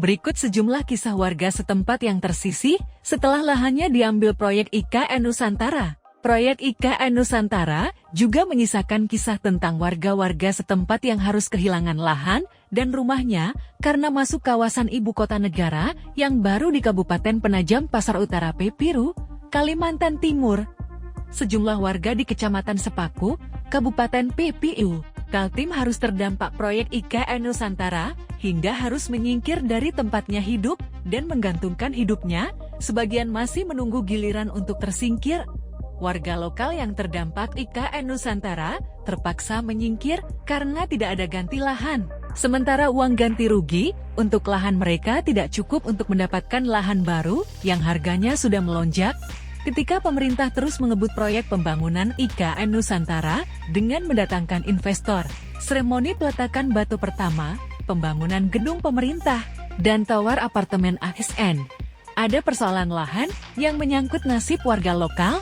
Berikut sejumlah kisah warga setempat yang tersisih setelah lahannya diambil proyek IKN Nusantara. Proyek IKN Nusantara juga menyisakan kisah tentang warga-warga setempat yang harus kehilangan lahan dan rumahnya karena masuk kawasan ibu kota negara yang baru di Kabupaten Penajam Pasar Utara Pepiru, Kalimantan Timur. Sejumlah warga di Kecamatan Sepaku, Kabupaten Pepiru, Kaltim harus terdampak proyek IKN Nusantara hingga harus menyingkir dari tempatnya hidup dan menggantungkan hidupnya, sebagian masih menunggu giliran untuk tersingkir. Warga lokal yang terdampak IKN Nusantara terpaksa menyingkir karena tidak ada ganti lahan. Sementara uang ganti rugi untuk lahan mereka tidak cukup untuk mendapatkan lahan baru yang harganya sudah melonjak. Ketika pemerintah terus mengebut proyek pembangunan IKN Nusantara dengan mendatangkan investor, seremoni peletakan batu pertama, pembangunan gedung pemerintah, dan tower apartemen ASN. Ada persoalan lahan yang menyangkut nasib warga lokal,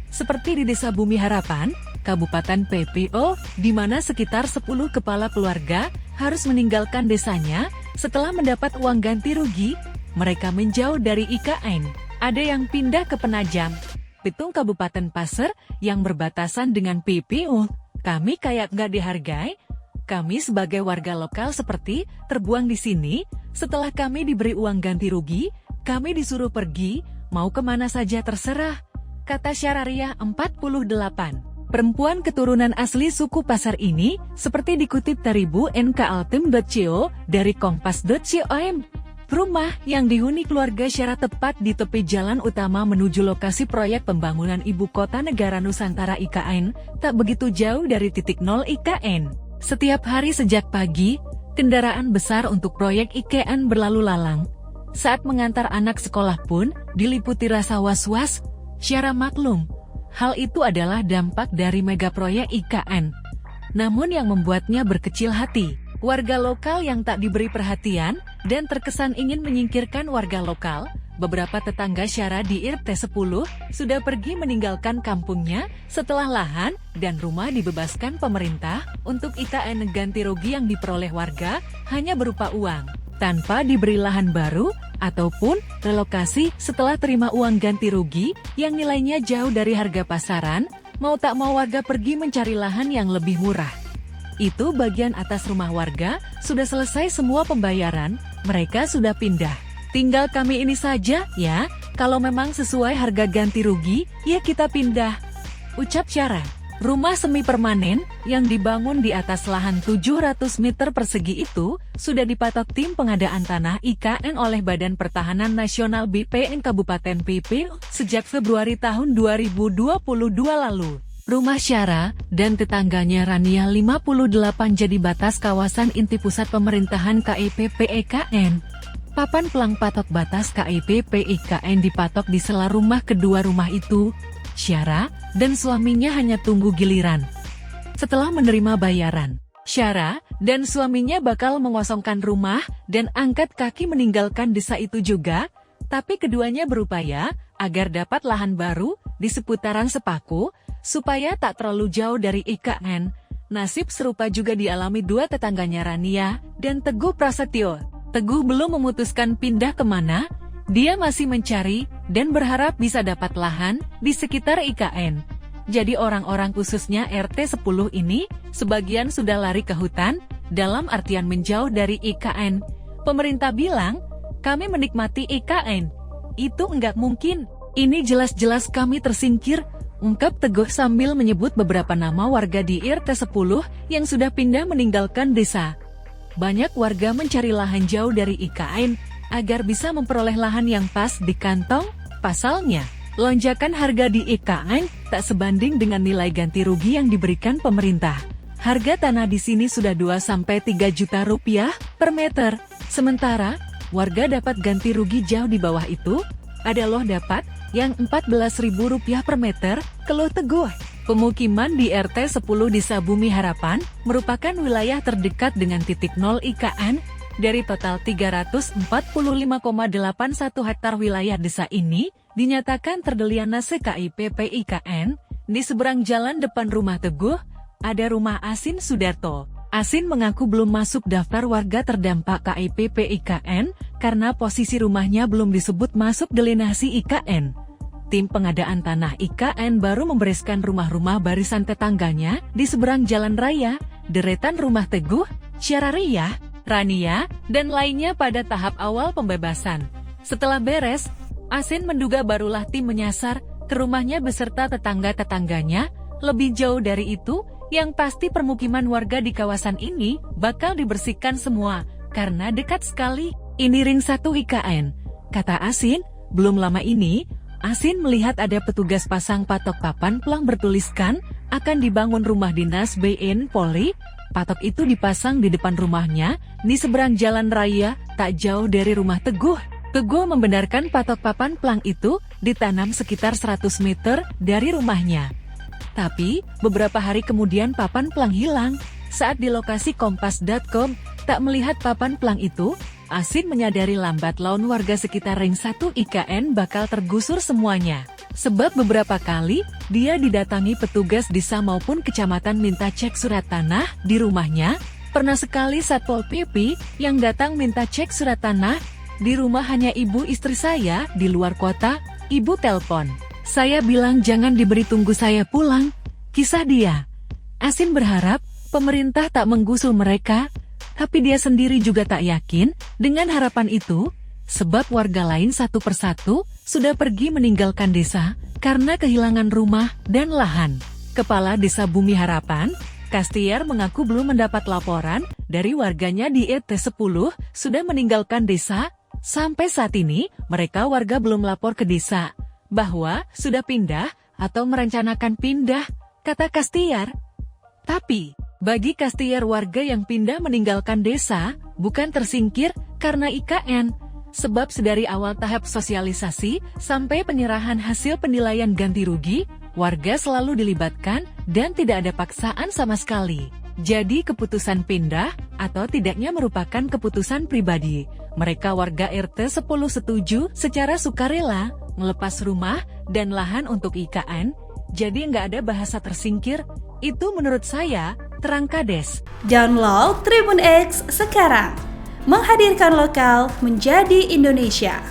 seperti di Desa Bumi Harapan, Kabupaten PPO, di mana sekitar 10 kepala keluarga harus meninggalkan desanya setelah mendapat uang ganti rugi. Mereka menjauh dari IKN. Ada yang pindah ke Penajam, Pitung Kabupaten Pasir yang berbatasan dengan PPO. Kami kayak nggak dihargai. Kami sebagai warga lokal seperti terbuang di sini. Setelah kami diberi uang ganti rugi, kami disuruh pergi, mau kemana saja terserah, kata Syarariah 48. Perempuan keturunan asli suku Pasar ini, seperti dikutip dari NKaltim.co dari kompas.com. Rumah yang dihuni keluarga Syara tepat di tepi jalan utama menuju lokasi proyek pembangunan Ibu Kota Negara Nusantara IKN, tak begitu jauh dari titik nol IKN. Setiap hari sejak pagi, kendaraan besar untuk proyek IKN berlalu lalang. Saat mengantar anak sekolah pun, diliputi rasa was-was. Syara maklum, hal itu adalah dampak dari mega proyek IKN. Namun yang membuatnya berkecil hati, warga lokal yang tak diberi perhatian dan terkesan ingin menyingkirkan warga lokal. Beberapa tetangga Syara di RT 10 sudah pergi meninggalkan kampungnya setelah lahan dan rumah dibebaskan pemerintah untuk IKN. Ganti rugi yang diperoleh warga hanya berupa uang, tanpa diberi lahan baru ataupun relokasi. Setelah terima uang ganti rugi yang nilainya jauh dari harga pasaran, mau tak mau warga pergi mencari lahan yang lebih murah. Itu bagian atas rumah warga, sudah selesai semua pembayaran, mereka sudah pindah. Tinggal kami ini saja, ya, kalau memang sesuai harga ganti rugi, ya kita pindah, ucap Syara. Rumah semi permanen yang dibangun di atas lahan 700 meter persegi itu sudah dipatok tim pengadaan tanah IKN oleh Badan Pertahanan Nasional BPN Kabupaten PP sejak Februari tahun 2022 lalu. Rumah Syara dan tetangganya Rania 58 jadi batas kawasan inti pusat pemerintahan KIPP IKN. Papan pelang patok batas KIPP IKN dipatok di sela rumah kedua rumah itu. Syara dan suaminya hanya tunggu giliran. Setelah menerima bayaran, Syara dan suaminya bakal mengosongkan rumah dan angkat kaki meninggalkan desa itu juga. Tapi keduanya berupaya agar dapat lahan baru di seputaran Sepaku, supaya tak terlalu jauh dari IKN. Nasib serupa juga dialami dua tetangganya Rania dan Teguh Prasetyo. Teguh belum memutuskan pindah kemana, dia masih mencari dan berharap bisa dapat lahan di sekitar IKN. Jadi orang-orang khususnya RT 10 ini, sebagian sudah lari ke hutan, dalam artian menjauh dari IKN. Pemerintah bilang, kami menikmati IKN. Itu enggak mungkin, ini jelas-jelas kami tersingkir, ungkap Teguh sambil menyebut beberapa nama warga di RT 10 yang sudah pindah meninggalkan desa. Banyak warga mencari lahan jauh dari IKN agar bisa memperoleh lahan yang pas di kantong. Pasalnya, lonjakan harga di IKN tak sebanding dengan nilai ganti rugi yang diberikan pemerintah. Harga tanah di sini sudah 2-3 juta rupiah per meter. Sementara, warga dapat ganti rugi jauh di bawah itu. Ada loh dapat yang Rp14.000 per meter, keluh Teguh. Pemukiman di RT 10 Desa Bumi Harapan merupakan wilayah terdekat dengan titik nol IKN. Dari total 345,81 hektar wilayah desa ini, dinyatakan terdeliana KIPP IKN. Di seberang jalan depan rumah Teguh, ada rumah Asin Sudarto. Asin mengaku belum masuk daftar warga terdampak KIPP IKN karena posisi rumahnya belum disebut masuk delinasi IKN. Tim pengadaan tanah IKN baru membereskan rumah-rumah barisan tetangganya di seberang jalan raya, deretan rumah Teguh, Syarariyah, Rania, dan lainnya pada tahap awal pembebasan. Setelah beres, Asin menduga barulah tim menyasar ke rumahnya beserta tetangga-tetangganya. Lebih jauh dari itu, yang pasti permukiman warga di kawasan ini bakal dibersihkan semua, karena dekat sekali. Ini ring 1 IKN, kata Asin. Belum lama ini, Asin melihat ada petugas pasang patok papan pelang bertuliskan, akan dibangun rumah dinas BN Polri. Patok itu dipasang di depan rumahnya, di seberang jalan raya, tak jauh dari rumah Teguh. Teguh membenarkan patok papan pelang itu ditanam sekitar 100 meter dari rumahnya. Tapi, beberapa hari kemudian papan pelang hilang. Saat di lokasi kompas.com tak melihat papan pelang itu, Asin menyadari lambat laun warga sekitar ring 1 IKN bakal tergusur semuanya. Sebab beberapa kali, dia didatangi petugas desa maupun kecamatan minta cek surat tanah di rumahnya. Pernah sekali Satpol PP yang datang minta cek surat tanah, di rumah hanya ibu istri saya di luar kota, ibu telpon. Saya bilang jangan diberi tunggu saya pulang. Kisah dia. Asin berharap pemerintah tak menggusur mereka, tapi dia sendiri juga tak yakin dengan harapan itu, sebab warga lain satu persatu sudah pergi meninggalkan desa karena kehilangan rumah dan lahan. Kepala Desa Bumi Harapan, Kastiar mengaku belum mendapat laporan dari warganya di RT 10 sudah meninggalkan desa. Sampai saat ini, mereka warga belum lapor ke desa bahwa sudah pindah atau merencanakan pindah, kata Kastiar. Tapi, bagi Kastiar warga yang pindah meninggalkan desa, bukan tersingkir karena IKN. Sebab sedari awal tahap sosialisasi sampai penyerahan hasil penilaian ganti rugi, warga selalu dilibatkan dan tidak ada paksaan sama sekali. Jadi keputusan pindah atau tidaknya merupakan keputusan pribadi. Mereka warga RT 10 setuju secara sukarela melepas rumah dan lahan untuk IKN, jadi nggak ada bahasa tersingkir. Itu menurut saya, terang Kades. Download Tribun X sekarang, menghadirkan lokal menjadi Indonesia.